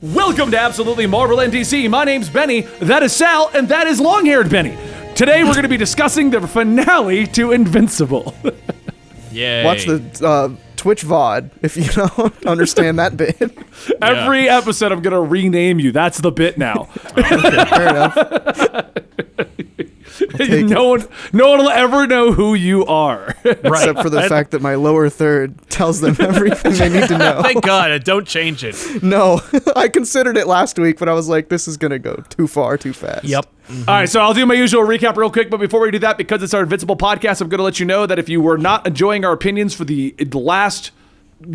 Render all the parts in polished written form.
Welcome to Absolutely Marvel and DC. My name's Benny, that is Sal, and that is long-haired Benny. Today we're going to be discussing the finale to Invincible. Yay. Watch the Twitch VOD if you don't understand that bit. Every episode I'm going to rename you. That's the bit now. Okay, fair enough. No one will ever know who you are. Right. Except for the fact that my lower third tells them everything they need to know. Thank God, don't change it. No, I considered it last week, but I was like, this is going to go too far, too fast. Yep. All right, so I'll do my usual recap real quick, but before we do that, because it's our Invincible podcast, I'm going to let you know that if you were not enjoying our opinions for the last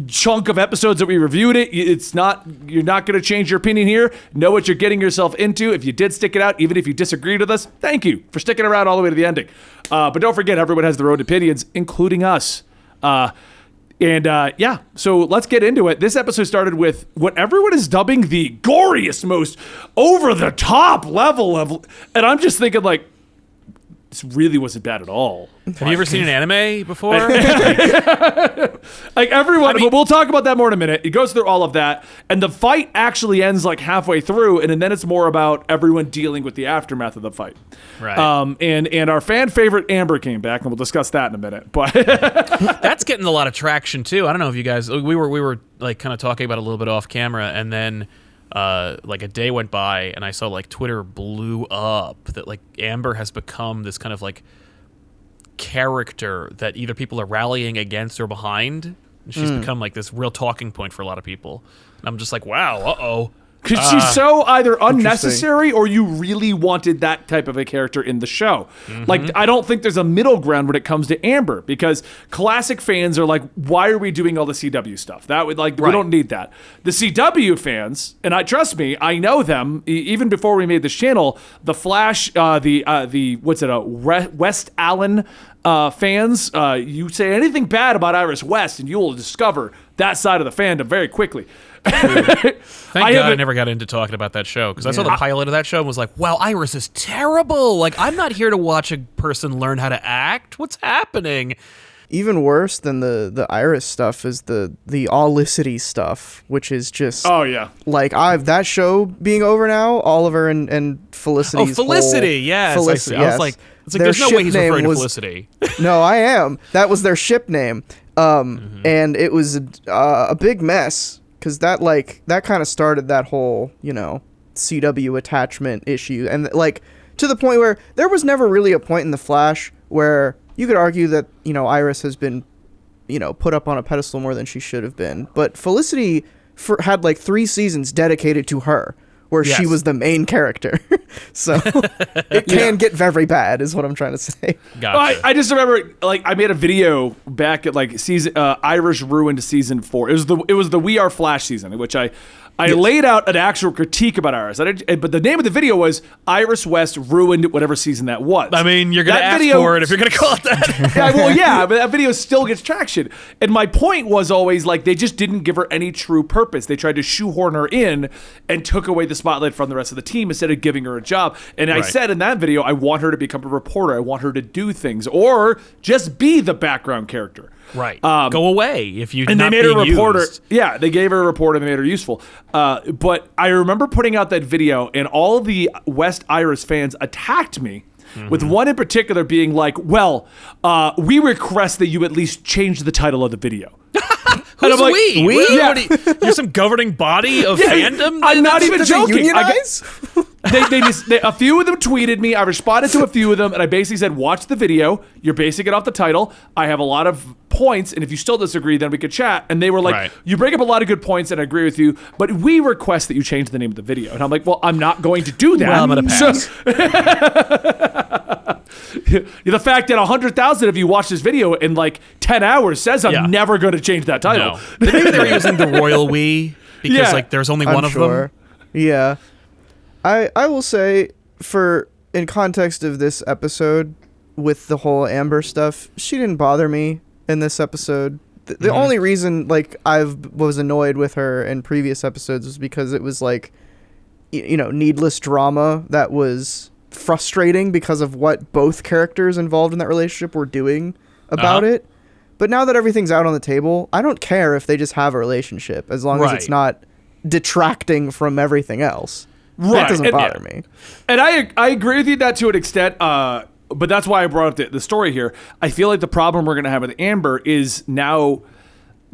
chunk of episodes that we reviewed you're not going to change your opinion here. Know what you're getting yourself into. If you did stick it out, even if you disagreed with us, thank you for sticking around all the way to the ending. But don't forget, everyone has their own opinions, including us. So let's get into it. This episode started with what everyone is dubbing the goriest, most over-the-top level of, and I'm just thinking, like, this really wasn't bad at all. Have you ever seen an anime before? Like everyone, but we'll talk about that more in a minute. It goes through all of that, and the fight actually ends like halfway through, and then it's more about everyone dealing with the aftermath of the fight. Right. And our fan favorite Amber came back, and we'll discuss that in a minute. But That's getting a lot of traction too. I don't know if you guys, we were like kind of talking about it a little bit off camera, and then like a day went by and I saw like Twitter blew up that like Amber has become this kind of like character that either people are rallying against or behind. She's become like this real talking point for a lot of people. And I'm just like, wow, because she's so either unnecessary or you really wanted that type of a character in the show. Like, I don't think there's a middle ground when it comes to Amber, because classic fans are like, why are we doing all the CW stuff? That would we don't need that. The CW fans, and trust me, I know them, even before we made this channel, the Flash, West Allen fans, you say anything bad about Iris West and you will discover that side of the fandom very quickly. Thank God I never got into talking about that show, because I saw the pilot of that show and was like, wow, Iris is terrible. Like, I'm not here to watch a person learn how to act. What's happening? Even worse than the Iris stuff is the Olicity stuff, which is just like that show being over now. Oliver and Felicity's Felicity, yes. Felicity, I was like, there's no way he's referring to Felicity. No, I am. That was their ship name, and it was a big mess. Because that kind of started that whole, CW attachment issue. And, to the point where there was never really a point in The Flash where you could argue that, Iris has been, put up on a pedestal more than she should have been. But Felicity had, 3 seasons dedicated to her, where she was the main character. So it can get very bad, is what I'm trying to say. Gotcha. I just remember, I made a video back at season Irish ruined season 4. It was the We Are Flash season, in which I laid out an actual critique about Iris. But the name of the video was Iris West ruined whatever season that was. I mean, you're going to ask for it if you're going to call it that. But that video still gets traction. And my point was always, they just didn't give her any true purpose. They tried to shoehorn her in and took away the spotlight from the rest of the team instead of giving her a job. And I said in that video, I want her to become a reporter. I want her to do things, or just be the background character. Right. Go away if you. And they made her a reporter. Used. Yeah, they gave her a reporter and they made her useful. But I remember putting out that video, and all of the West Iris fans attacked me. With one in particular being like, well, we request that you at least change the title of the video. Who's like, we? You're some governing body of fandom? I'm not even joking. They A few of them tweeted me. I responded to a few of them, and I basically said, watch the video. You're basing it off the title. I have a lot of points, and if you still disagree, then we could chat. And they were like, you bring up a lot of good points, and I agree with you, but we request that you change the name of the video. And I'm like, well, I'm not going to do that. Well, I'm going to pass. The fact that 100,000 of you watched this video in 10 hours says I'm never going to change that title. No. Maybe they were using the royal we because there's only one of them. Yeah. I will say, in context of this episode with the whole Amber stuff, she didn't bother me in this episode. The only reason I was annoyed with her in previous episodes was because it was needless drama that was frustrating because of what both characters involved in that relationship were doing about it. But now that everything's out on the table, I don't care if they just have a relationship as long as it's not detracting from everything else. Right. That doesn't bother me. And I agree with you that to an extent, but that's why I brought up the story here. I feel like the problem we're going to have with Amber is now...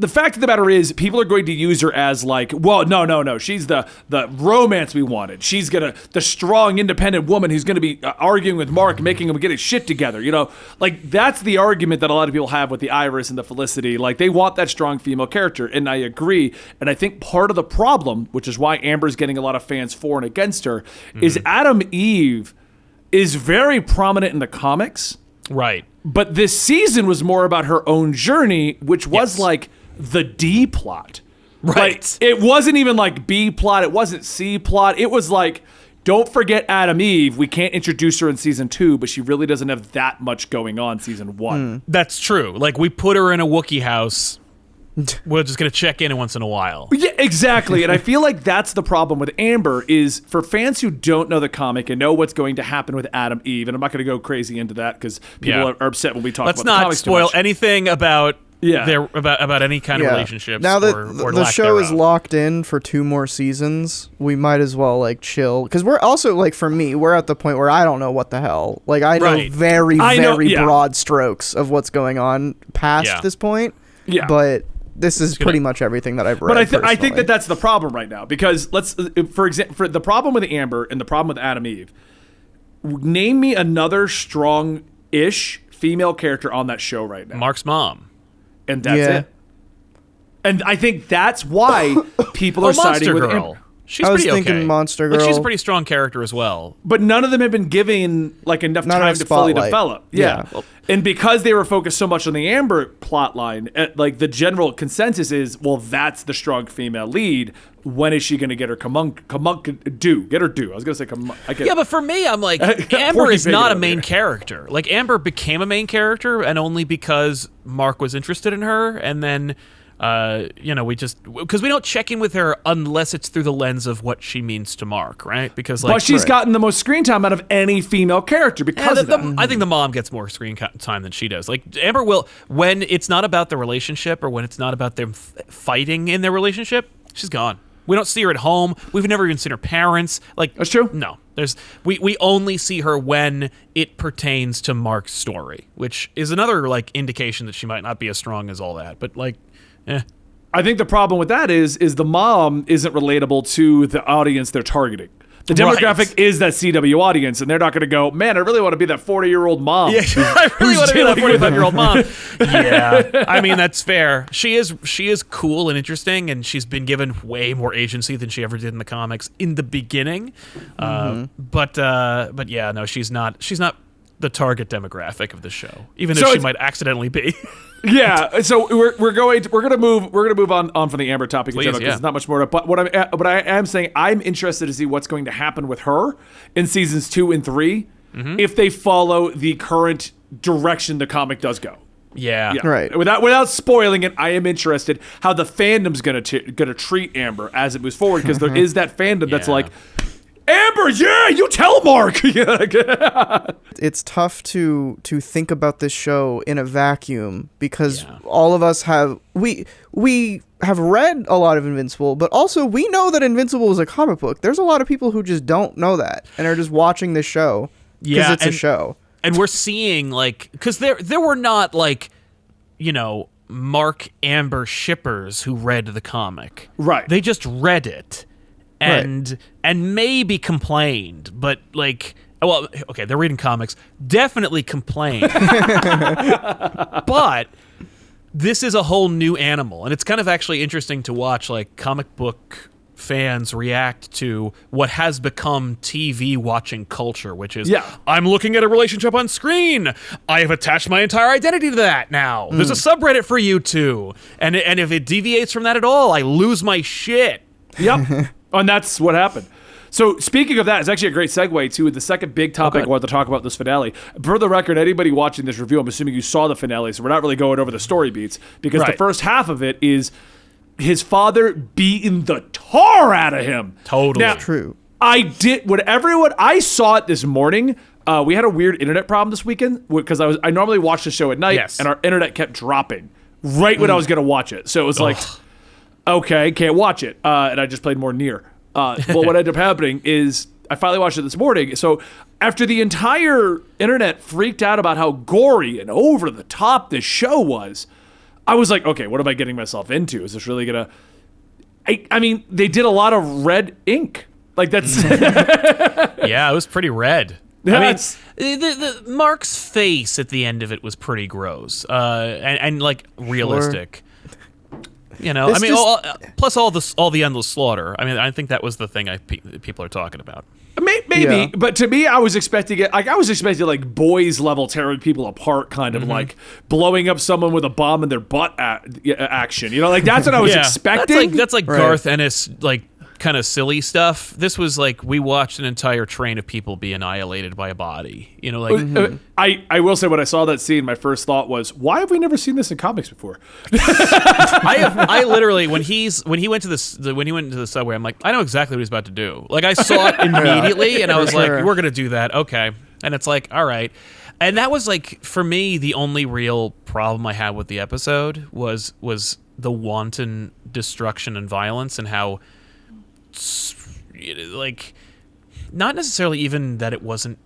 The fact of the matter is, people are going to use her as like, well, no. She's the romance we wanted. She's the strong, independent woman who's gonna be arguing with Mark, making him get his shit together. You know, like that's the argument that a lot of people have with the Iris and the Felicity. Like they want that strong female character, and I agree. And I think part of the problem, which is why Amber's getting a lot of fans for and against her, is Adam Eve is very prominent in the comics, Right. but this season was more about her own journey, which was like the D plot. Right. Like, it wasn't even like B plot. It wasn't C plot. It was like, don't forget Adam Eve. We can't introduce her in season 2, but she really doesn't have that much going on season 1. That's true. Like, we put her in a Wookiee house. We're just going to check in once in a while. Yeah, exactly. And I feel like that's the problem with Amber is for fans who don't know the comic and know what's going to happen with Adam Eve, and I'm not going to go crazy into that because people are upset when we talk Let's about the comics not spoil too much. anything about about any kind of relationships. Now that or the lack show is thereof. locked in for 2 more seasons, we might as well like chill because we're also like for me, we're at the point where I don't know what the hell. Like I know very broad strokes of what's going on past this point. Yeah, but this is pretty much everything that I've read. But I think that that's the problem right now because for example, for the problem with Amber and the problem with Adam Eve, name me another strong-ish female character on that show right now. Mark's mom. And that's it. And I think that's why people are siding with Girl. Amber. I was thinking Monster Girl. Like, she's a pretty strong character as well. But none of them have been given like enough time to fully develop. Yeah. And because they were focused so much on the Amber plot line, like the general consensus is, well, that's the strong female lead. When is she going to get her get her due? I was going to say Yeah, but for me, I'm like, Amber is not a main character. Like, Amber became a main character, and only because Mark was interested in her, and then, we just... Because we don't check in with her unless it's through the lens of what she means to Mark, right? Because, like... But she's gotten the most screen time out of any female character because of that. I think the mom gets more screen time than she does. Like, Amber will... When it's not about the relationship, or when it's not about them fighting in their relationship, she's gone. We don't see her at home. We've never even seen her parents. Like, that's true. No, we only see her when it pertains to Mark's story, which is another like indication that she might not be as strong as all that. But like, I think the problem with that is the mom isn't relatable to the audience they're targeting. The demographic is that CW audience, and they're not going to go, man, I really want to be that 40-year-old mom. Yeah, I really want to be that 45-year-old mom. Yeah, I mean, that's fair. She is cool and interesting, and she's been given way more agency than she ever did in the comics in the beginning. But yeah, no, she's not the target demographic of the show, even though she might accidentally be. Yeah, so we're gonna move on from the Amber topic in general because there's not much more. But what I am saying, I'm interested to see what's going to happen with her in seasons 2 and 3 if they follow the current direction the comic does go. Yeah. Right. Without spoiling it, I am interested how the fandom's gonna treat Amber as it moves forward because there is that fandom that's like, Amber, yeah, you tell Mark. It's tough to think about this show in a vacuum because all of us have we have read a lot of Invincible, but also we know that Invincible is a comic book. There's a lot of people who just don't know that and are just watching this show because it's a show. And we're seeing like because there were not like Mark Amber shippers who read the comic. Right. They just read it. And maybe complained, but like, well, okay, they're reading comics, definitely complained. But this is a whole new animal, and it's kind of actually interesting to watch like comic book fans react to what has become TV watching culture, which is, I'm looking at a relationship on screen. I have attached my entire identity to that now. There's a subreddit for you two. And if it deviates from that at all, I lose my shit. Yep. And that's what happened. So speaking of that, it's actually a great segue to the second big topic I wanted to talk about this finale. For the record, anybody watching this review, I'm assuming you saw the finale, so we're not really going over the story beats because the first half of it is his father beating the tar out of him. Totally. Now, true. I saw it this morning. We had a weird internet problem this weekend because I normally watch the show at night and our internet kept dropping right when I was going to watch it. So it was like... Okay, can't watch it. And I just played more Nier. Well, what ended up happening is I finally watched it this morning. So after the entire internet freaked out about how gory and over the top this show was, I was like, okay, what am I getting myself into? Is this really gonna... I mean, they did a lot of red ink. Like, that's... Yeah, it was pretty red. I mean, That's- the Mark's face at the end of it was pretty gross, and like realistic. You know, This I mean, just- plus all the endless slaughter. I mean, I think that was the thing people are talking about. Maybe, Yeah. but to me, I was expecting it. Like, I was expecting like boys level tearing people apart, kind of like blowing up someone with a bomb in their butt action. You know, like that's what I was expecting. That's like Right. Garth Ennis, like kind of silly stuff. This was like we watched an entire train of people be annihilated by a body. You know, like I will say when I saw that scene, my first thought was, why have we never seen this in comics before? I literally when he went to the subway, I'm like, I know exactly what he's about to do. Like I saw it immediately, and I was Sure. like, we're gonna do that, okay? And it's like, all right. And that was like for me the only real problem I had with the episode was the wanton destruction and violence and how like not necessarily even that it wasn't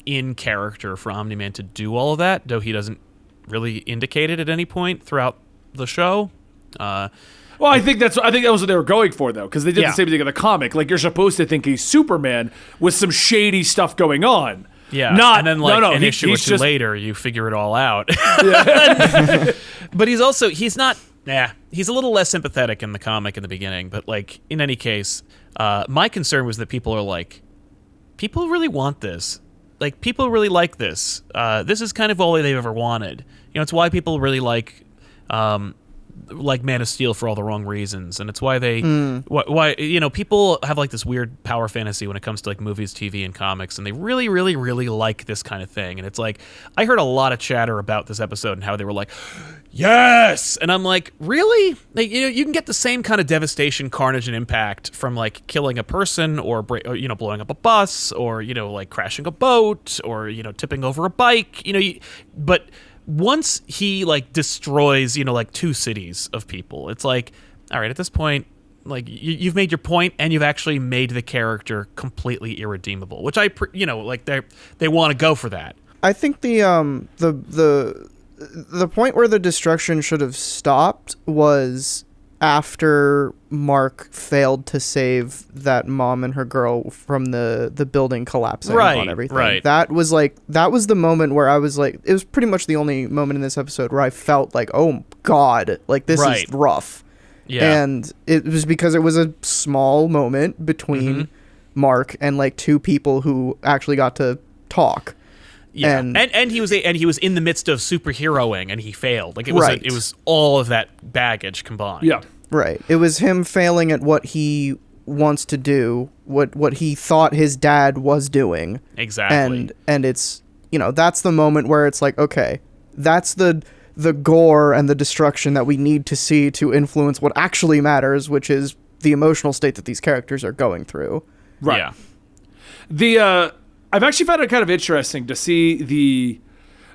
in character for Omni-Man to do all of that, though he doesn't really indicate it at any point throughout the show. Well, I think that was what they were going for, though, because they did Yeah. the same thing in the comic. Like, you're supposed to think he's Superman with some shady stuff going on. Yeah, Not, and then like no, an he- issue or he's two just, later, you figure it all out. But he's not. He's a little less sympathetic in the comic in the beginning. But like in any case, my concern was that people really want this. Like people really like this. This is kind of all they've ever wanted. You know, it's why people really like Man of Steel for all the wrong reasons, and it's why why you know people have like this weird power fantasy when it comes to like movies, TV, and comics, and they really, really, really like this kind of thing. And it's like I heard a lot of chatter about this episode and how they were like, "Yes," and I'm like, "Really? Like, you know, you can get the same kind of devastation, carnage, and impact from like killing a person or blowing up a bus or like crashing a boat or tipping over a bike, but." Once he like destroys, like 2 cities of people, it's like, all right, at this point, like you've made your point and you've actually made the character completely irredeemable, which like they want to go for that. I think the point where the destruction should have stopped was after Mark failed to save that mom and her girl from the building collapsing on everything. Right. That was the moment where I was like, it was pretty much the only moment in this episode where I felt like, oh God, like this is rough. Yeah. And it was because it was a small moment between Mark and like 2 people who actually got to talk. Yeah, and he was in the midst of superheroing and he failed. Like it was all of that baggage combined. Yeah. Right. It was him failing at what he wants to do, what he thought his dad was doing. Exactly. And it's, that's the moment where it's like, okay, that's the gore and the destruction that we need to see to influence what actually matters, which is the emotional state that these characters are going through. Right. Yeah. I've actually found it kind of interesting to see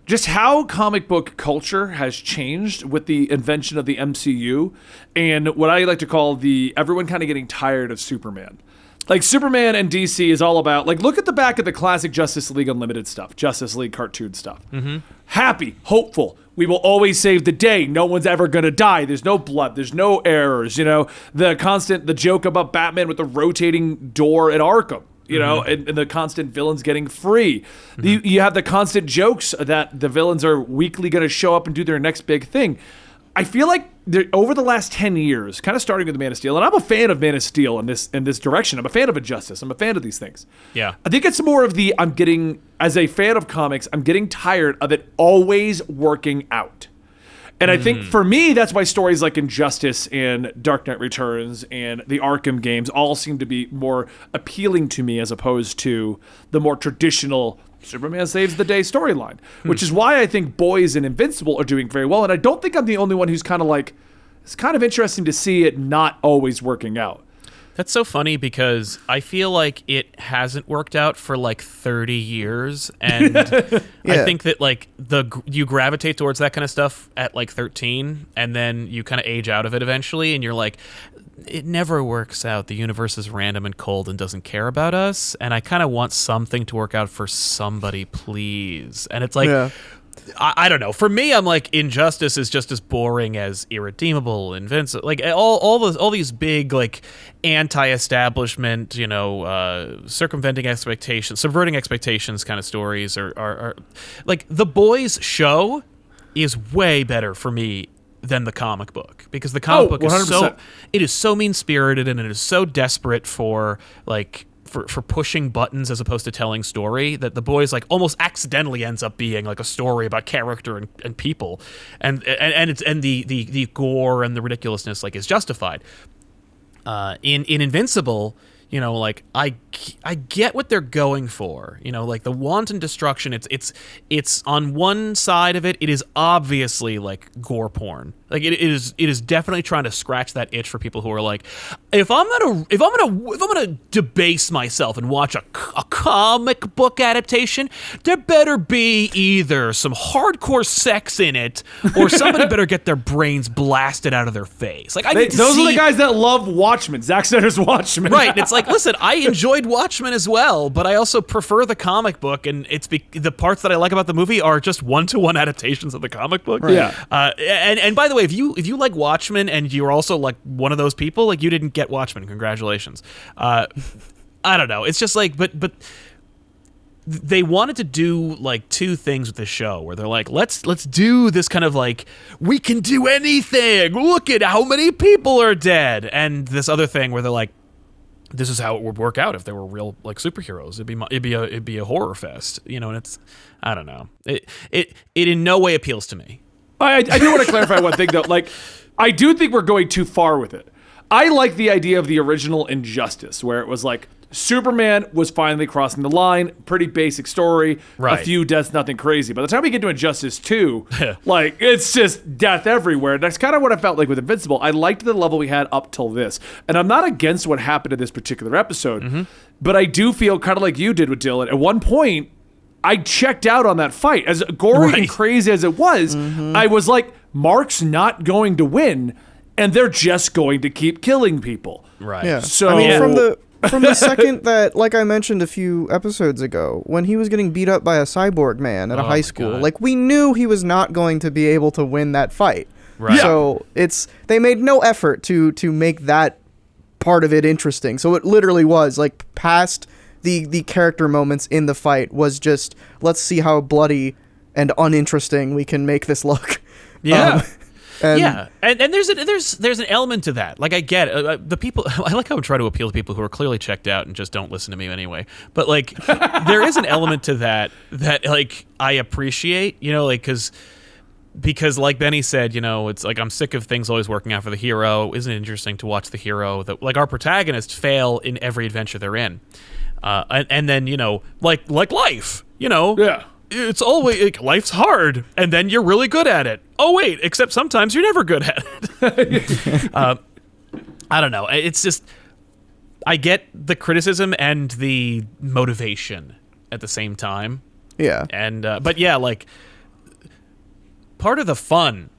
just how comic book culture has changed with the invention of the MCU and what I like to call everyone kind of getting tired of Superman. Like Superman and DC is all about, like, look at the back of the classic Justice League Unlimited stuff, Justice League cartoon stuff. Happy, hopeful. We will always save the day. No one's ever going to die. There's no blood. There's no errors. The joke about Batman with the rotating door at Arkham. And the constant villains getting free. You have the constant jokes that the villains are weekly going to show up and do their next big thing. I feel like over the last 10 years, kind of starting with Man of Steel, and I'm a fan of Man of Steel in this direction. I'm a fan of Injustice. I'm a fan of these things. Yeah. I think it's more of as a fan of comics, I'm getting tired of it always working out. And I think for me, that's why stories like Injustice and Dark Knight Returns and the Arkham games all seem to be more appealing to me as opposed to the more traditional Superman saves the day storyline, which is why I think Boys and Invincible are doing very well. And I don't think I'm the only one who's kind of like, it's kind of interesting to see it not always working out. That's so funny because I feel like it hasn't worked out for like 30 years, and I think that like you gravitate towards that kind of stuff at like 13, and then you kind of age out of it eventually, and you're like, it never works out. The universe is random and cold and doesn't care about us, and I kind of want something to work out for somebody, please. And it's like, I don't know. For me, I'm like, Injustice is just as boring as Irredeemable, Invincible, like all these big like anti-establishment, circumventing expectations, subverting expectations kind of stories are like The Boys show is way better for me than the comic book, because the comic book 100%. is so mean-spirited, and it is so desperate for like for pushing buttons as opposed to telling story, that The Boys like almost accidentally ends up being like a story about character and people, and the gore and the ridiculousness like is justified. In Invincible, like I get what they're going for, like the wanton destruction. It's on one side of it is obviously like gore porn. Like it is definitely trying to scratch that itch for people who are like, if I'm gonna debase myself and watch a comic book adaptation, there better be either some hardcore sex in it, or somebody better get their brains blasted out of their face. Like those are the guys that love Watchmen. Zack Snyder's Watchmen. Right. It's like, listen, I enjoyed Watchmen as well, but I also prefer the comic book, and the parts that I like about the movie are just one-to-one adaptations of the comic book. Right. Yeah. And by the way, if you like Watchmen and you're also like one of those people, like, you didn't get Watchmen, congratulations. I don't know. It's just like, but they wanted to do like two things with this show, where they're like, let's do this kind of like, we can do anything, look at how many people are dead, and this other thing where they're like, this is how it would work out if there were real like superheroes. It'd be a horror fest, and it's, I don't know. It in no way appeals to me. I do want to clarify one thing though. Like, I do think we're going too far with it. I like the idea of the original Injustice, where it was like Superman was finally crossing the line. Pretty basic story. Right. A few deaths, nothing crazy. By the time we get to Injustice 2, like, it's just death everywhere. That's kind of what I felt like with Invincible. I liked the level we had up till this. And I'm not against what happened in this particular episode, but I do feel kind of like you did with Dylan. At one point, I checked out on that fight. As gory and crazy as it was, I was like, Mark's not going to win, and they're just going to keep killing people. Right. Yeah. So I mean, from the second that, like I mentioned a few episodes ago, when he was getting beat up by a cyborg man at a high school, like, we knew he was not going to be able to win that fight. Right. Yeah. So they made no effort to make that part of it interesting. So it literally was like, past the character moments in the fight was just, let's see how bloody and uninteresting we can make this look. Yeah. And there's an element to that. Like, I get it. The people, I like how I'm trying to appeal to people who are clearly checked out and just don't listen to me anyway. But like, there is an element to that like I appreciate, like, because like Benny said, it's like, I'm sick of things always working out for the hero. Isn't it interesting to watch the hero that, like, our protagonists fail in every adventure they're in, and then like life, yeah. It's always like, life's hard, and then you're really good at it. Oh wait, except sometimes you're never good at it. I don't know. It's just, I get the criticism and the motivation at the same time. Yeah. And but yeah, like, part of the fun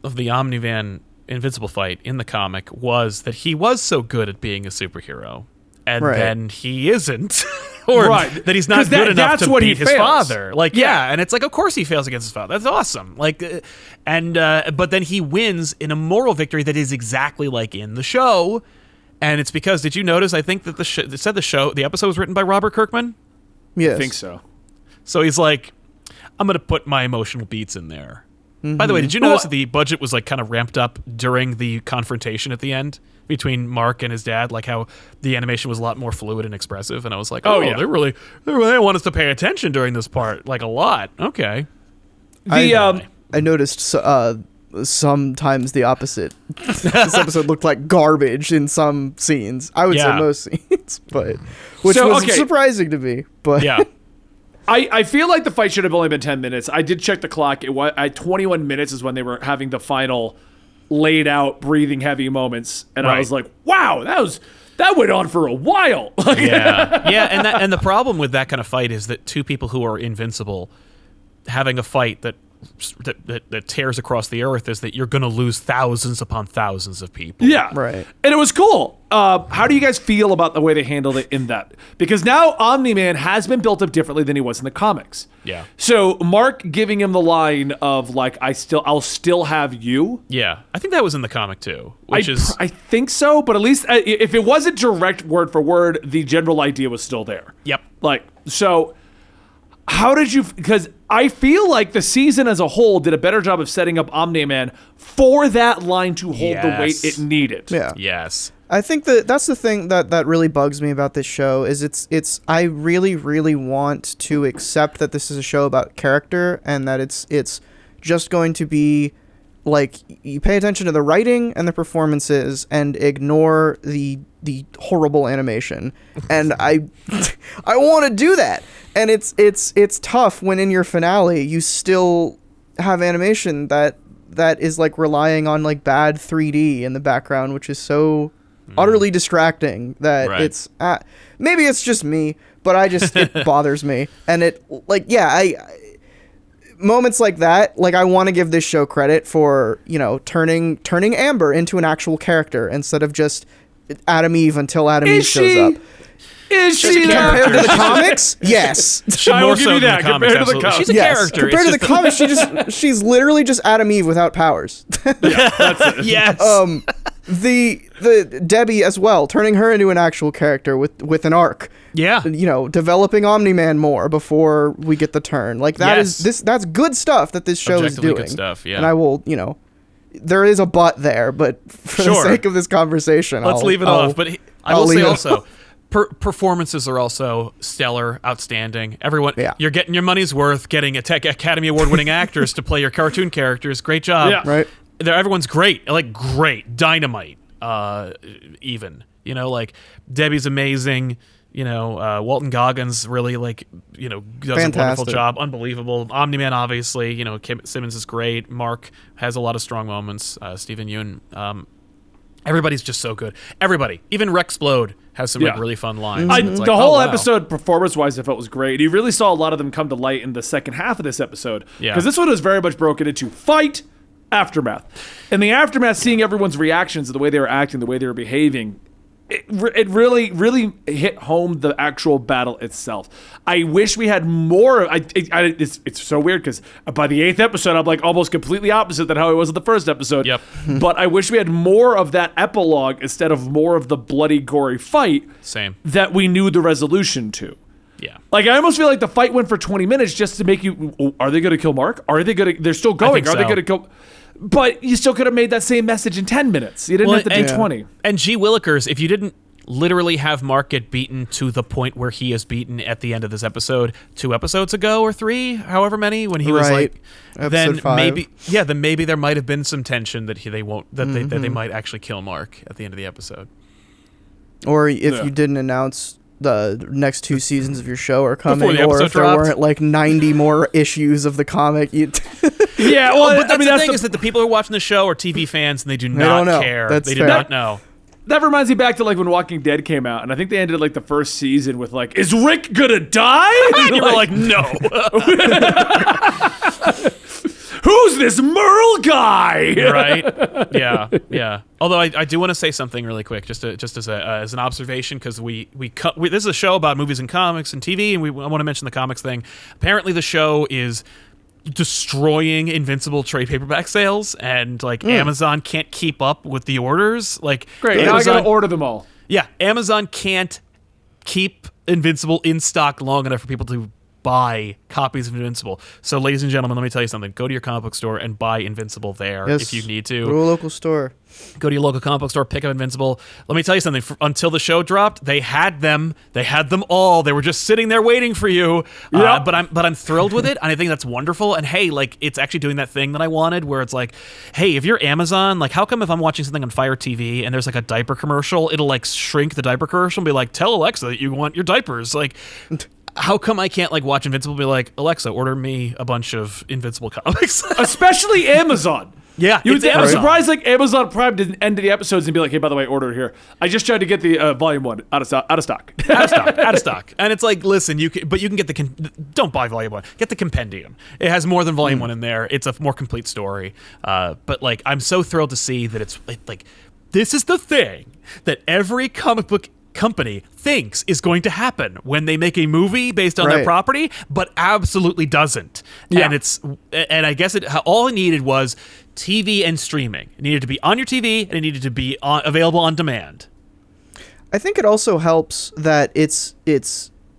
of the Omni-Man Invincible fight in the comic was that he was so good at being a superhero, and then he isn't. Or that he's not good enough to beat his father. Like, and it's like, of course he fails against his father. That's awesome. Like, but then he wins in a moral victory that is exactly like in the show. And it's because, did you notice, I think that the episode was written by Robert Kirkman? Yes. I think so. So he's like, I'm going to put my emotional beats in there. By the way, did you notice that the budget was like kind of ramped up during the confrontation at the end between Mark and his dad? Like, how the animation was a lot more fluid and expressive, and I was like, they really want us to pay attention during this part, like, a lot. Okay. I noticed sometimes the opposite. This episode looked like garbage in some scenes. I would say most scenes, but which was surprising to me. But yeah. I feel like the fight should have only been 10 minutes. I did check the clock. It was 21 minutes is when they were having the final laid out, breathing heavy moments, and I was like, wow, that that went on for a while. Yeah, and the problem with that kind of fight is that two people who are invincible having a fight that tears across the earth is that you're going to lose thousands upon thousands of people. Yeah. Right. And it was cool. How do you guys feel about the way they handled it in that? Because now Omni-Man has been built up differently than he was in the comics. Yeah. So Mark giving him the line of like, I'll still have you. Yeah. I think that was in the comic too, I think so, but at least if it wasn't direct word for word, the general idea was still there. Yep. Like, so how did you, because I feel like the season as a whole did a better job of setting up Omni-Man for that line to hold the weight it needed. Yeah. Yes. I think that's the thing that really bugs me about this show is it's I really, really want to accept that this is a show about character and that it's just going to be like you pay attention to the writing and the performances and ignore the horrible animation. And I want to do that. And it's tough when in your finale you still have animation that is like relying on like bad 3D in the background, which is so utterly distracting that it's maybe it's just me, but it bothers me. And it like I moments like that, like I want to give this show credit for, turning Amber into an actual character instead of just Adam Eve until Adam Eve shows up. Is she compared to the comics? Yes. I will give you that. Compared to the comics, she's a character. Compared to the comics, she's literally just Adam Eve without powers. Yeah, that's it. Yes. The Debbie as well, turning her into an actual character with an arc. Yeah. Developing Omni-Man more before we get the turn. Like that's good stuff that this show is doing. Good stuff, yeah. And I will, there is a but there, but for the sake of this conversation, let's leave it off. But I will say also, performances are also stellar, outstanding. Everyone, you're getting your money's worth, getting Academy Award-winning actors to play your cartoon characters. Great job. Yeah. Right. Everyone's great, like great, dynamite. Even like Debbie's amazing. Walton Goggins really does Fantastic. a wonderful job, unbelievable. Omni-Man obviously, Kim Simmons is great. Mark has a lot of strong moments. Stephen Yeun. Everybody's just so good. Everybody, even Rex Splode has some really fun lines. The whole episode, performance-wise, I felt was great. You really saw a lot of them come to light in the second half of this episode. Yeah. Because this one was very much broken into fight, aftermath. In the aftermath, seeing everyone's reactions to the way they were acting, the way they were behaving, it really, really hit home the actual battle itself. I wish we had more. It's so weird because by the 8th episode, I'm like almost completely opposite than how it was in the first episode. Yep. But I wish we had more of that epilogue instead of more of the bloody, gory fight. Same. That we knew the resolution to. Yeah. Like, I almost feel like the fight went for 20 minutes just to make you, are they going to kill Mark? Are they going to, they're still going. Are they going to kill? But you still could have made that same message in 10 minutes. You didn't have to do 20. And G. Willikers, if you didn't literally have Mark get beaten to the point where he is beaten at the end of this episode 2 episodes ago or 3, however many, when he was like, then 5. maybe there might have been some tension that they might actually kill Mark at the end of the episode. Or if you didn't announce the next 2 seasons of your show are coming, or if there weren't like 90 more issues of the comic. Yeah, well, but that's the thing is that the people who are watching the show are TV fans and they do not care. They do not know. That reminds me back to like when Walking Dead came out, and I think they ended like the first season with like, "Is Rick gonna die?" And you were like, "No." Who's this Merle guy? Right? Yeah, yeah. Although I do want to say something really quick, just as an observation, because this is a show about movies and comics and TV, and I want to mention the comics thing. Apparently, the show is destroying Invincible trade paperback sales, and like Amazon can't keep up with the orders. Like, great, now I gotta order them all. Yeah, Amazon can't keep Invincible in stock long enough for people to buy copies of Invincible. So, ladies and gentlemen, let me tell you something. Go to your comic book store and buy Invincible there if you need to. Go to a local store. Go to your local comic book store, pick up Invincible. Let me tell you something. Until the show dropped, they had them. They had them all. They were just sitting there waiting for you. Yep. But I'm thrilled with it, and I think that's wonderful. And hey, like, it's actually doing that thing that I wanted, where it's like, hey, if you're Amazon, like, how come if I'm watching something on Fire TV and there's like a diaper commercial, it'll like shrink the diaper commercial and be like, tell Alexa that you want your diapers, like. How come I can't like watch Invincible and be like, Alexa, order me a bunch of Invincible comics? Especially Amazon. Yeah, You it's would, I'm Amazon. surprised like Amazon Prime didn't end the episodes and be like, hey, by the way, order it here. I just tried to get the volume 1 out of stock. out of stock. And it's like, listen, you can get don't buy volume 1. Get the compendium. It has more than volume 1 in there. It's a more complete story. But like, I'm so thrilled to see that it's like, this is the thing that every comic book company thinks is going to happen when they make a movie based on their Right. property, but absolutely doesn't. Yeah. And I guess all it needed was TV and streaming. It needed to be on your TV and it needed to be available on demand. I think it also helps that it's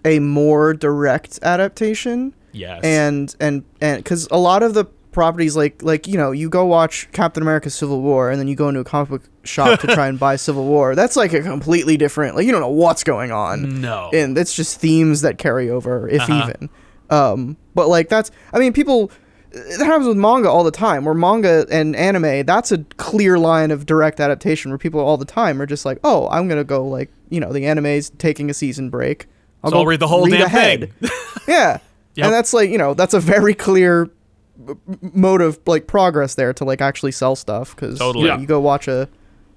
a more direct adaptation. Yes. And because a lot of the properties like you go watch Captain America Civil War and then you go into a comic book shop to try and buy Civil War, that's like a completely different, like, you don't know what's going on. No. And it's just themes that carry over, if even. But like people, that happens with manga all the time, where manga and anime, that's a clear line of direct adaptation where people all the time are just like, oh, I'm gonna go, like, the anime's taking a season break, So I'll read the whole damn thing. Yeah. Yep. And that's like, that's a very clear mode of like progress there to like actually sell stuff, because Totally. Yeah. you go watch a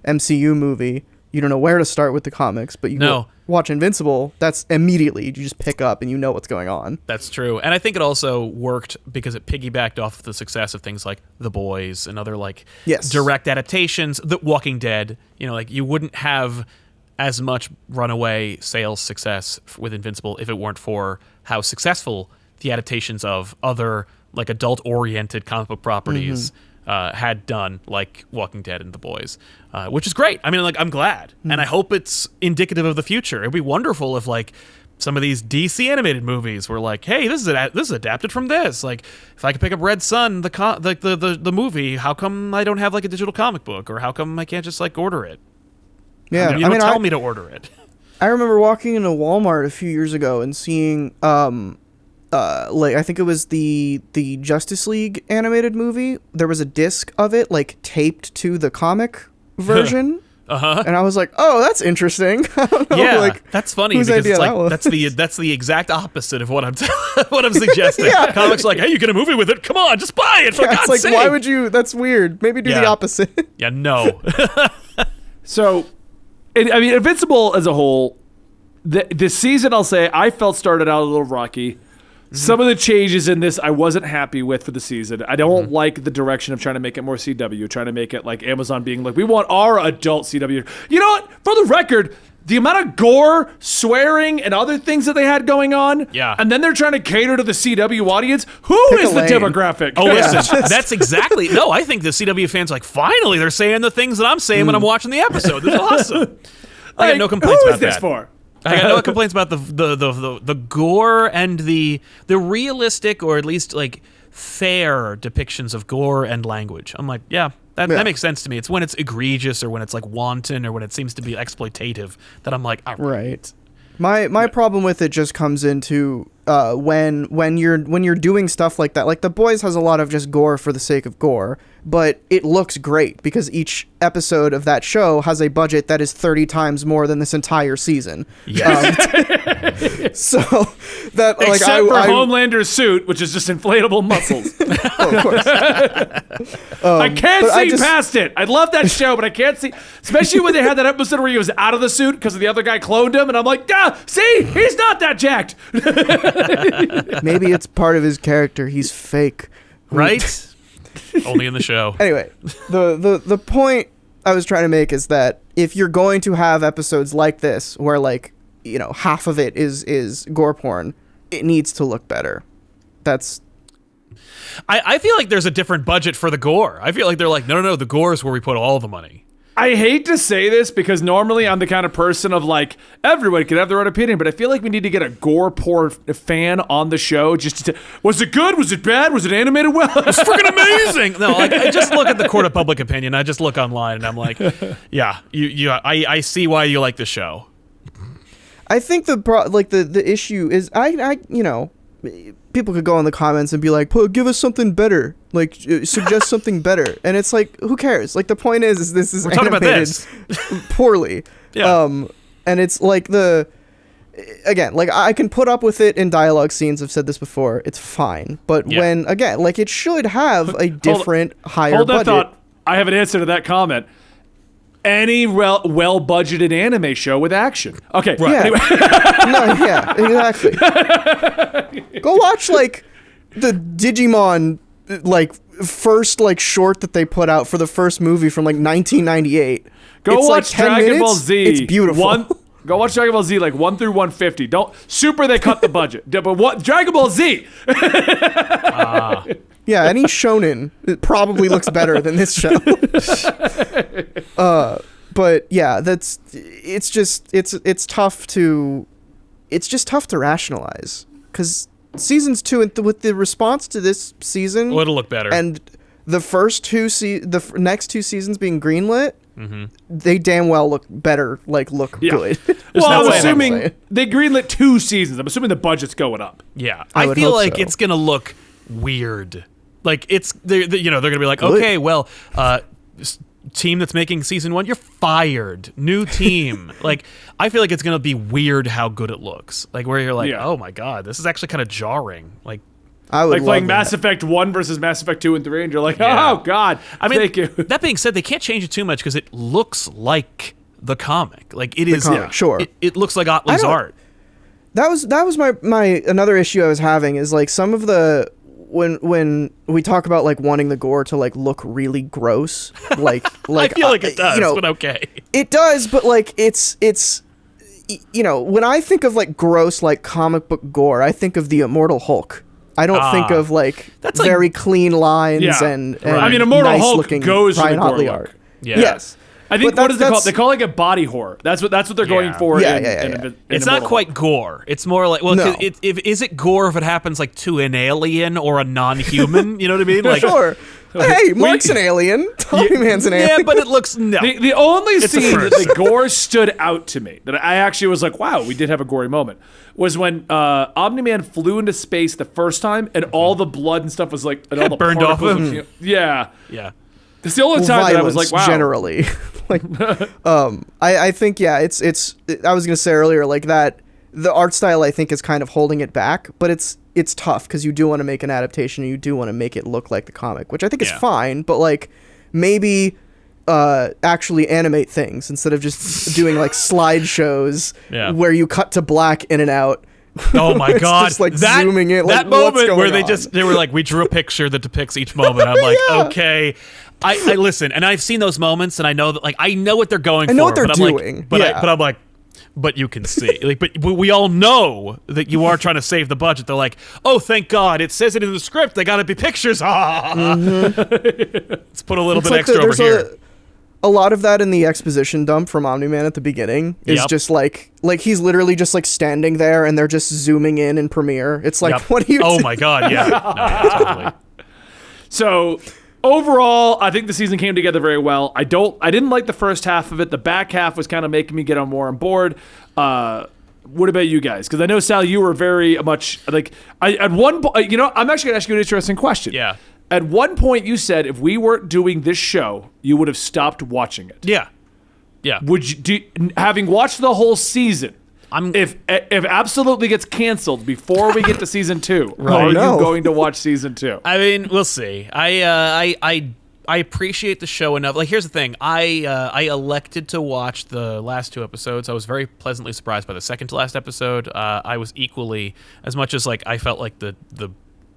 MCU movie, you don't know where to start with the comics, but you go watch Invincible, that's immediately you just pick up and you know what's going on. That's true. And I think it also worked because it piggybacked off the success of things like The Boys and other like Yes. direct adaptations. The Walking Dead, like you wouldn't have as much runaway sales success with Invincible if it weren't for how successful the adaptations of other like adult-oriented comic book properties had done, like Walking Dead and The Boys, which is great. I mean, like, I'm glad, and I hope it's indicative of the future. It'd be wonderful if like some of these DC animated movies were like, hey, this is adapted from this. Like, if I could pick up Red Sun, the movie, how come I don't have like a digital comic book, or how come I can't just like order it? Yeah. You don't tell me to order it. I remember walking into Walmart a few years ago and seeing like I think it was the Justice League animated movie. There was a disc of it like taped to the comic version. And I was like, "Oh, that's interesting." I don't know, Yeah, like, that's funny whose because idea it's that was. like that's the exact opposite of what I'm what I'm suggesting. Comics like, hey, you get a movie with it. Come on, just buy it for Yeah, God's it's like, sake. why would you? That's weird. Maybe do the Yeah. opposite. Yeah, no. So, I mean, Invincible as a whole, the season, I'll say, I felt started out a little rocky. Some of the changes in this I wasn't happy with for the season. I don't like the direction of trying to make it more CW, trying to make it like Amazon being like, we want our adult CW. You know what? For the record, the amount of gore, swearing, and other things that they had going on, Yeah. and then they're trying to cater to the CW audience. Who Pick is a the lane. demographic? Oh, listen, that's exactly. No, I think the CW fans like, finally, they're saying the things that I'm saying when I'm watching the episode. This is awesome. I got no complaints who about is this that. for? I got no complaints about the gore and the realistic, or at least like fair depictions of gore and language. I'm like, that makes sense to me. It's when it's egregious or when it's like wanton or when it seems to be exploitative that I'm like, all right. My problem with it just comes into when you're doing stuff like that. Like The Boys has a lot of just gore for the sake of gore, but it looks great because each episode of that show has a budget that is 30 times more than this entire season. Yes. So that like Except for Homelander's suit, which is just inflatable muscles. of course. I can't but I see just- past it. I love that show, but I can't see, especially when they had that episode where he was out of the suit because the other guy cloned him, and I'm like, see, he's not that jacked. Maybe it's part of his character. He's fake. Right? Only in the show. Anyway, the point I was trying to make is that if you're going to have episodes like this where like, half of it is gore porn, it needs to look better. That's I feel like there's a different budget for the gore. I feel like they're like, no, the gore is where we put all the money. I hate to say this because normally I'm the kind of person of like, everyone can have their own opinion, but I feel like we need to get a gore porn fan on the show just to was it good? Was it bad? Was it animated well? It's freaking amazing. No, like I just look at the court of public opinion. I just look online and I'm like, yeah, I see why you like the show. I think the issue is I people could go in the comments and be like, give us something better, like suggest something better, and it's like, who cares? Like the point is this is We're talking about animated this. poorly. Yeah. And it's like again, like I can put up with it in dialogue scenes. I've said this before. It's fine. But when, again, like it should have a different, higher hold that budget. thought. I have an answer to that comment. Any well-budgeted anime show with action. Okay. Yeah. Anyway. No, yeah, exactly. Go watch like the Digimon like first like short that they put out for the first movie from like 1998. Go it's watch like 10 Dragon minutes. Ball Z. It's beautiful. Go watch Dragon Ball Z like 1 through 150. Don't Super. They cut the budget. But what Dragon Ball Z? Yeah, any shonen it probably looks better than this show. But yeah, it's tough to rationalize because seasons 2 and with the response to this season, Well, it'll look better. and the first next 2 seasons being greenlit, they damn well look better, like look good. Well, no I'm way. assuming they greenlit 2 seasons. I'm assuming the budget's going up. Yeah, I I would feel hope like so. it's gonna look weird. Like they're gonna be like, Good. okay, well, team that's making season 1, you're fired. New team. Like I feel like it's gonna be weird how good it looks. Like where you're like, Yeah. oh my god, this is actually kind of jarring. Like I would Like love playing that. Mass Effect 1 versus Mass Effect 2 and 3, and you're like, Yeah. oh, God. I mean, thank you. that being said, they can't change it too much because it looks like the comic. Like it is. comic, sure. It looks like Otley's don't- art. That was my another issue I was having is like some of the when we talk about like wanting the gore to like look really gross, like I feel like it does, you know, but okay. it does, but like it's you know, when I think of like gross like comic book gore, I think of the Immortal Hulk. I don't think of like That's like- very clean lines Yeah. and I mean, Immortal nice Hulk looking goes for the Ryan gore Otley look. art. Yeah. Yes. I think, But what is it called? that's- They call it like a body horror. That's what they're going Yeah. for. Yeah, in, yeah, in yeah. in It's not Immortal quite Hulk. gore. It's more like, well, No. 'cause is it gore if it happens like to an alien or a non-human? You know what I mean? Like, Sure. Hey, Mark's an alien. Tommy Man's an yeah, alien. but it looks no. The only It's a scene that first. the gore stood out to me, that I actually was like, wow, we did have a gory moment, was when Omni-Man flew into space the first time and all the blood and stuff was like, and all the Burned off particles him. of- Yeah. Yeah. It's the only time that I was Violence, like, wow. generally. Like, I think, yeah, it's I was gonna say earlier, like that the art style I think is kind of holding it back, but it's tough because you do want to make an adaptation and you do want to make it look like the comic, which I think is Yeah. fine, but like maybe actually animate things instead of just doing like slideshows Yeah. where you cut to black in and out. Oh my It's god! just, like, that zooming in, like, that what's moment where going they on? were like, we drew a picture that depicts each moment. I'm like, Yeah. okay. I listen, and I've seen those moments, and I know that like I know what they're going for. I know what they're but I'm doing, Like, but yeah. I'm like, but you can see, like, but we all know that you are trying to save the budget. They're like, oh, thank God, it says it in the script. They got to be pictures. Let's put a little bit It's like extra over there's here. a lot of that in the exposition dump from Omni-Man at the beginning is Yep. just like he's literally just like standing there and they're just zooming in Premiere. It's like, Yep. what are you Oh doing? my God! Yeah, no, yeah, totally. So overall, I think the season came together very well. I didn't like the first half of it. The back half was kind of making me get more on board. What about you guys? Because I know, Sal, you were very much like at one point. You know, I'm actually gonna ask you an interesting question. Yeah. At one point, you said if we weren't doing this show, you would have stopped watching it. Yeah, yeah. Would you, having watched the whole season? I'm- If absolutely gets canceled before we get to season 2, Oh, are no. you going to watch season 2? I mean, we'll see. I appreciate the show enough. Like, here's the thing. I elected to watch the last 2 episodes. I was very pleasantly surprised by the second to last episode. I was equally, as much as like I felt like the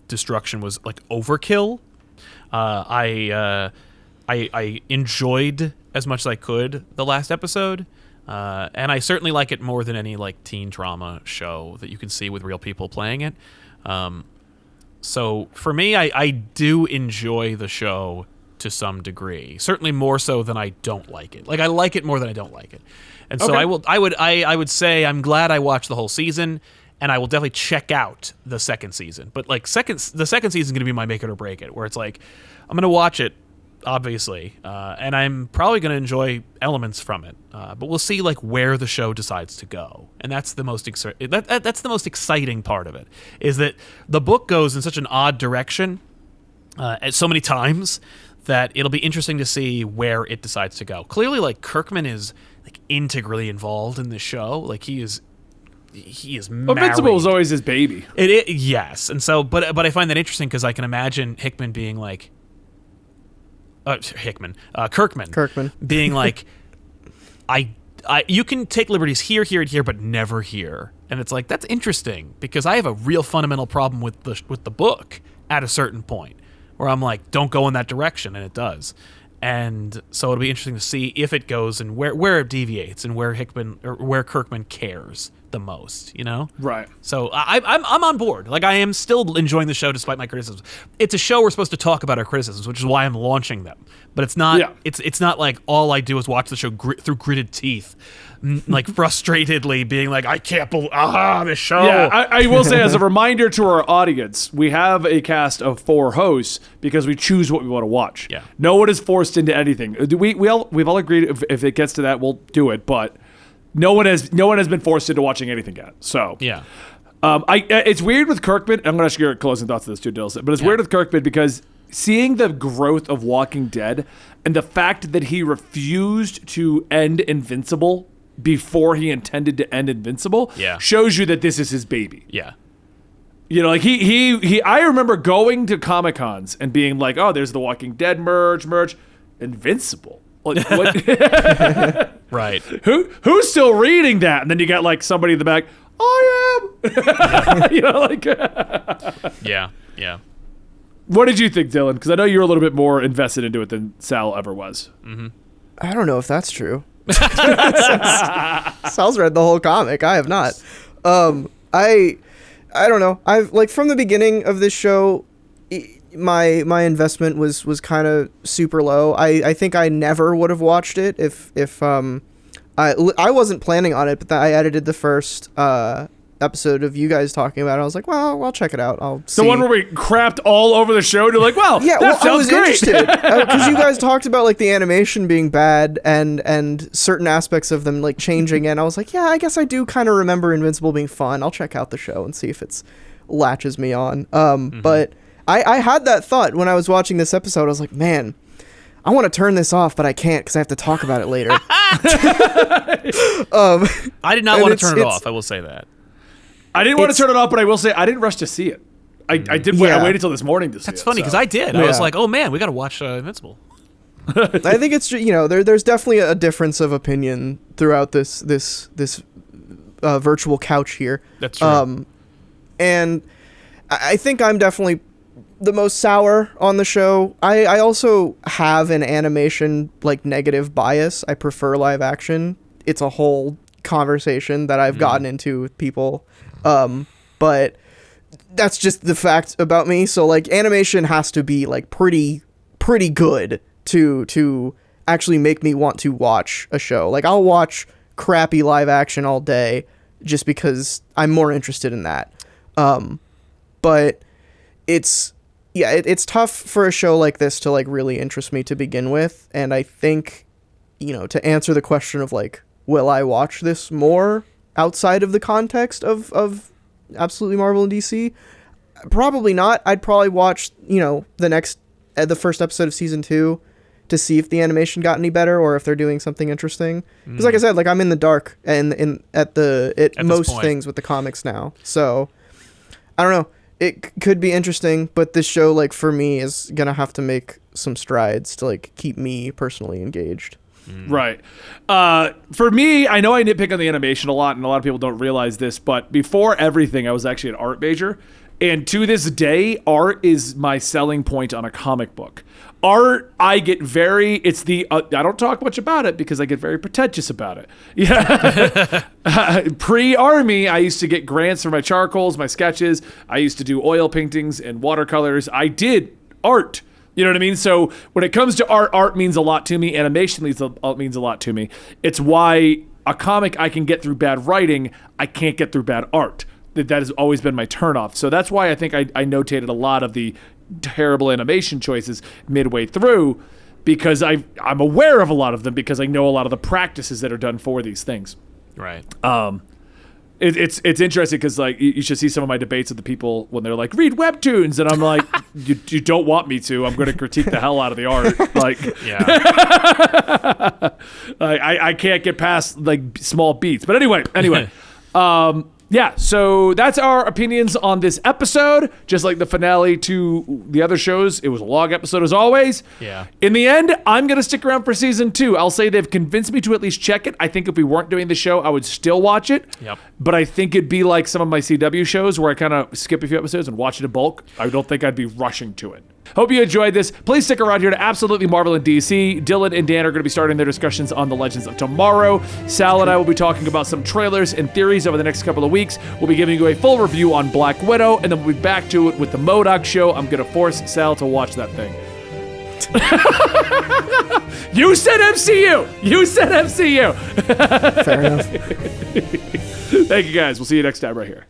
destruction was like overkill. I enjoyed as much as I could the last episode. And I certainly like it more than any like teen drama show that you can see with real people playing it. So for me, I do enjoy the show to some degree. Certainly more so than I don't like it. Like I like it more than I don't like it. And so Okay. I would say I'm glad I watched the whole season, and I will definitely check out the second season. But like the second season is going to be my make it or break it, where it's like I'm going to watch it, obviously, and I'm probably going to enjoy elements from it. But we'll see like where the show decides to go, and that's the most that's the most exciting part of it. Is that the book goes in such an odd direction at so many times that it'll be interesting to see where it decides to go. Clearly, like Kirkman is like integrally involved in the show. Like he is he is married. Invincible was always his baby. Yes, and so, but I find that interesting because I can imagine Hickman being like, Kirkman being like, you can take liberties here, here, and here, but never here. And it's like, that's interesting because I have a real fundamental problem with the book at a certain point where I'm like, don't go in that direction, and it does. And so it'll be interesting to see if it goes and where it deviates and where Kirkman cares the most, you know? Right. So I'm on board. Like, I am still enjoying the show despite my criticisms. It's a show we're supposed to talk about our criticisms, which is why I'm launching them. But it's not. Yeah. It's not like all I do is watch the show through gritted teeth, like frustratedly being like, I can't believe this show. Yeah, I will say as a reminder to our audience, we have a cast of 4 hosts because we choose what we want to watch. Yeah. No one is forced into anything. We've all agreed if it gets to that, we'll do it. But no one has been forced into watching anything yet. So Yeah. It's weird with Kirkman. I'm going to ask your closing thoughts on this too, Dilson. But it's weird with Kirkman because seeing the growth of Walking Dead and the fact that he refused to end Invincible before he intended to end Invincible shows you that this is his baby. Yeah. You know, like he I remember going to Comic-Cons and being like, oh, there's the Walking Dead merch, Invincible. Like, what? Right. Who's still reading that? And then you got like somebody in the back, I am. You know, like Yeah. What did you think, Dylan? Because I know you were a little bit more invested into it than Sal ever was. Mm-hmm. I don't know if that's true. Sal's read the whole comic. I have not. I don't know. I've like from the beginning of this show, my investment was kind of super low. I think I never would have watched it if I wasn't planning on it, but I edited the first episode of you guys talking about it. I was like, well, I'll check it out. I'll see. The one where we crapped all over the show. And you're like, well, yeah, that sounds great. I was interested because you guys talked about like the animation being bad and certain aspects of them like changing, and I was like, yeah, I guess I do kind of remember Invincible being fun. I'll check out the show and see if it's latches me on. But I had that thought when I was watching this episode. I was like, man, I want to turn this off, but I can't because I have to talk about it later. I did not want to turn it off. I will say that. I didn't want to turn it off, but I will say I didn't rush to see it. I did. I waited till this morning to see it. That's funny because I did. I was like, oh man, we got to watch Invincible. I think it's, you know, there's definitely a difference of opinion throughout this virtual couch here. That's true. And I think I'm definitely the most sour on the show. I also have an animation like negative bias. I prefer live action. It's a whole conversation that I've gotten into with people. But that's just the fact about me. So like animation has to be like pretty good to actually make me want to watch a show. Like I'll watch crappy live action all day just because I'm more interested in that. But it's tough for a show like this to like really interest me to begin with. And I think, you know, to answer the question of like, will I watch this more outside of the context of Absolutely Marvel and DC? Probably not. I'd probably watch, you know, the first episode of season 2 to see if the animation got any better or if they're doing something interesting. Because like I said, like I'm in the dark and at most things with the comics now. So I don't know. It could be interesting, but this show, like for me, is gonna have to make some strides to like keep me personally engaged. Right. For me, I know I nitpick on the animation a lot, and a lot of people don't realize this, but before everything, I was actually an art major. And to this day, art is my selling point on a comic book. Art, I get I don't talk much about it because I get very pretentious about it. Yeah. Pre-army, I used to get grants for my charcoals, my sketches. I used to do oil paintings and watercolors. I did art. You know what I mean? So when it comes to art means a lot to me. Animation means a lot to me. It's why a comic I can get through bad writing, I can't get through bad art. That has always been my turnoff. So that's why I think I notated a lot of the terrible animation choices midway through, because I'm aware of a lot of them because I know a lot of the practices that are done for these things. Right. It's interesting because like you should see some of my debates with the people when they're like, read webtoons, and I'm like, you don't want me to. I'm going to critique the hell out of the art. Like, Yeah. I can't get past like small beats. But anyway. Yeah, so that's our opinions on this episode. Just like the finale to the other shows, it was a long episode as always. Yeah. In the end, I'm going to stick around for season 2. I'll say they've convinced me to at least check it. I think if we weren't doing the show, I would still watch it. Yep. But I think it'd be like some of my CW shows where I kind of skip a few episodes and watch it in bulk. I don't think I'd be rushing to it. Hope you enjoyed this. Please stick around here to Absolutely Marvel and DC. Dylan and Dan are going to be starting their discussions on the Legends of Tomorrow. Sal and I will be talking about some trailers and theories over the next couple of weeks. We'll be giving you a full review on Black Widow, and then we'll be back to it with the MODOK show. I'm going to force Sal to watch that thing. You said MCU! You said MCU! Fair enough. Thank you guys. We'll see you next time right here.